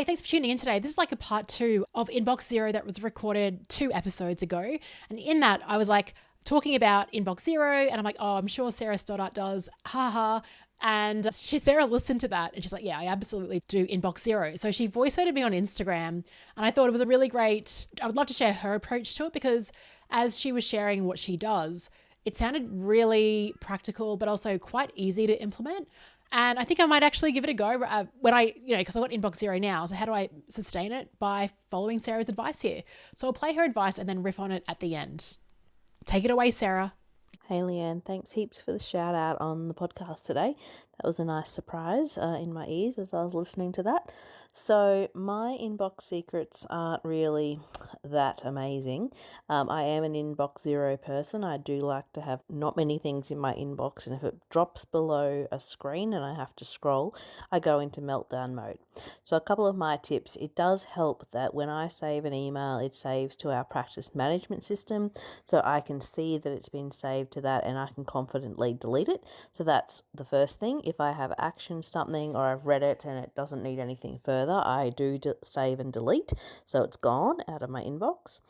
Hi, thanks for tuning in today. This is like a part 2 of Inbox Zero that was recorded 2 episodes ago. And in that, I was like talking about Inbox Zero, and I'm like, oh, I'm sure Sarah Stoddart does. Haha. And Sarah listened to that and she's like, yeah, I absolutely do Inbox Zero. So she voice noted me on Instagram, and I thought it was a really great, I would love to share her approach to it, because as she was sharing what she does, it sounded really practical, but also quite easy to implement. And I think I might actually give it a go when because I've got Inbox Zero now. So how do I sustain it? By following Sarah's advice here. So I'll play her advice and then riff on it at the end. Take it away, Sarah. Hey Leanne, thanks heaps for the shout out on the podcast today. That was a nice surprise in my ears as I was listening to that. So my inbox secrets aren't really that amazing. I am an Inbox Zero person. I do like to have not many things in my inbox, and if it drops below a screen and I have to scroll, I go into meltdown mode. So a couple of my tips. It does help that when I save an email, it saves to our practice management system, so I can see that it's been saved to that and I can confidently delete it. So that's the first thing. If I have actioned something or I've read it and it doesn't need anything further, I do save and delete, so it's gone out of my inbox.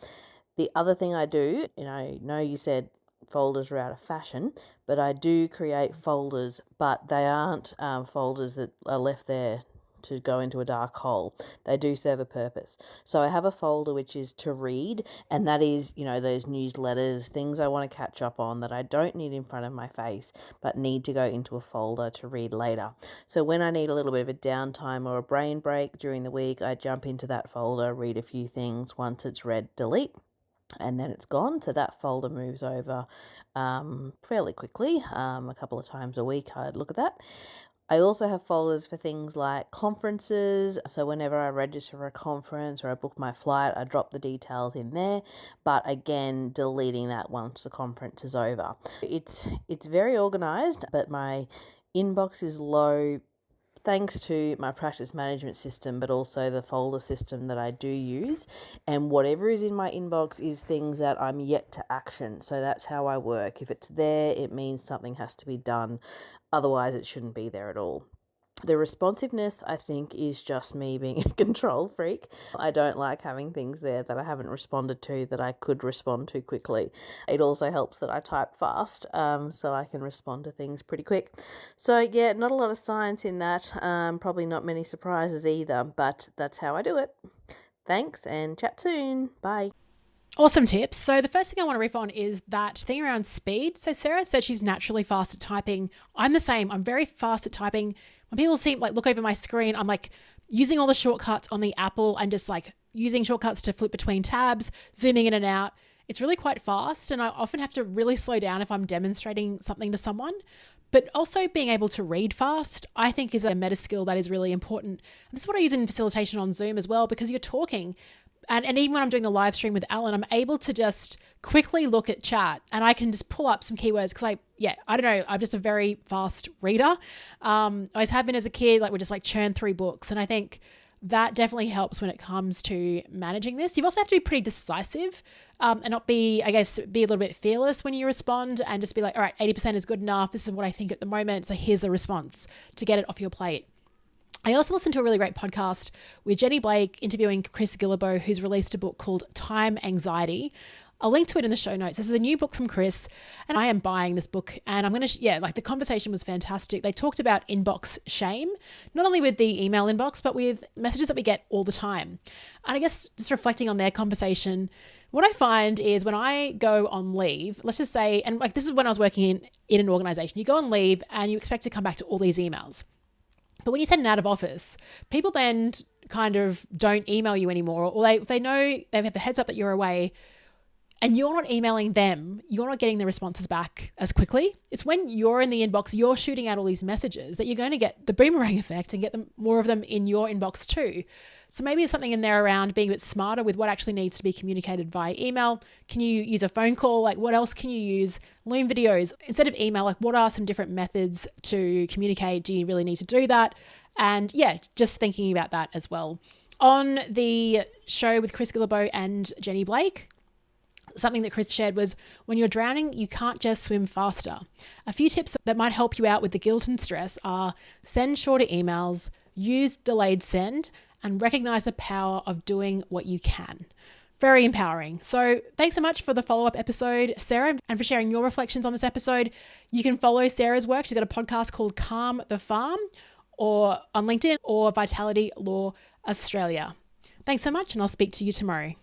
The other thing I do, and I know you said folders are out of fashion, but I do create folders, but they aren't folders that are left there to go into a dark hole. They do serve a purpose. So I have a folder which is to read, and that is, those newsletters, things I want to catch up on that I don't need in front of my face, but need to go into a folder to read later. So when I need a little bit of a downtime or a brain break during the week, I jump into that folder, read a few things. Once it's read, delete, and then it's gone. So that folder moves over fairly quickly. A couple of times a week I'd look at that. I also have folders for things like conferences. So whenever I register for a conference or I book my flight, I drop the details in there. But again, deleting that once the conference is over. It's very organized, but my inbox is low thanks to my practice management system, but also the folder system that I do use. And whatever is in my inbox is things that I'm yet to action. So that's how I work. If it's there, it means something has to be done. Otherwise, it shouldn't be there at all. The responsiveness, I think, is just me being a control freak. I don't like having things there that I haven't responded to that I could respond to quickly. It also helps that I type fast, so I can respond to things pretty quick. So yeah, not a lot of science in that. Probably not many surprises either, but that's how I do it. Thanks, and chat soon. Bye. Awesome tips. So the first thing I want to riff on is that thing around speed. So Sarah said she's naturally fast at typing. I'm the same. I'm very fast at typing. When people look over my screen, I'm like using all the shortcuts on the Apple and just like using shortcuts to flip between tabs, zooming in and out. It's really quite fast, and I often have to really slow down if I'm demonstrating something to someone. But also being able to read fast, I think, is a meta skill that is really important. And this is what I use in facilitation on Zoom as well, because you're talking. And even when I'm doing the live stream with Alan, I'm able to just quickly look at chat and I can just pull up some keywords because I don't know, I'm just a very fast reader. I always have been as a kid, we just churn through books. And I think that definitely helps when it comes to managing this. You also have to be pretty decisive and not be a little bit fearless when you respond, and just be like, all right, 80% is good enough. This is what I think at the moment. So here's the response to get it off your plate. I also listened to a really great podcast with Jenny Blake interviewing Chris Guillebeau, who's released a book called Time Anxiety. I'll link to it in the show notes. This is a new book from Chris, and I am buying this book. And I'm going to, the conversation was fantastic. They talked about inbox shame, not only with the email inbox, but with messages that we get all the time. And I guess just reflecting on their conversation, what I find is when I go on leave, let's just say, and this is when I was working in an organization, you go on leave and you expect to come back to all these emails. But when you send an out of office, people then kind of don't email you anymore, or they know, they have the heads up that you're away and you're not emailing them, you're not getting the responses back as quickly. It's when you're in the inbox, you're shooting out all these messages that you're going to get the boomerang effect and get more of them in your inbox too. So maybe there's something in there around being a bit smarter with what actually needs to be communicated via email. Can you use a phone call? What else can you use? Loom videos. Instead of email, what are some different methods to communicate? Do you really need to do that? And just thinking about that as well. On the show with Chris Guillebeau and Jenny Blake, something that Chris shared was, when you're drowning, you can't just swim faster. A few tips that might help you out with the guilt and stress are: send shorter emails, use delayed send, and recognize the power of doing what you can. Very empowering. So thanks so much for the follow-up episode, Sarah, and for sharing your reflections on this episode. You can follow Sarah's work. She's got a podcast called Calm the Farm, or on LinkedIn, or Vitality Law Australia. Thanks so much, and I'll speak to you tomorrow.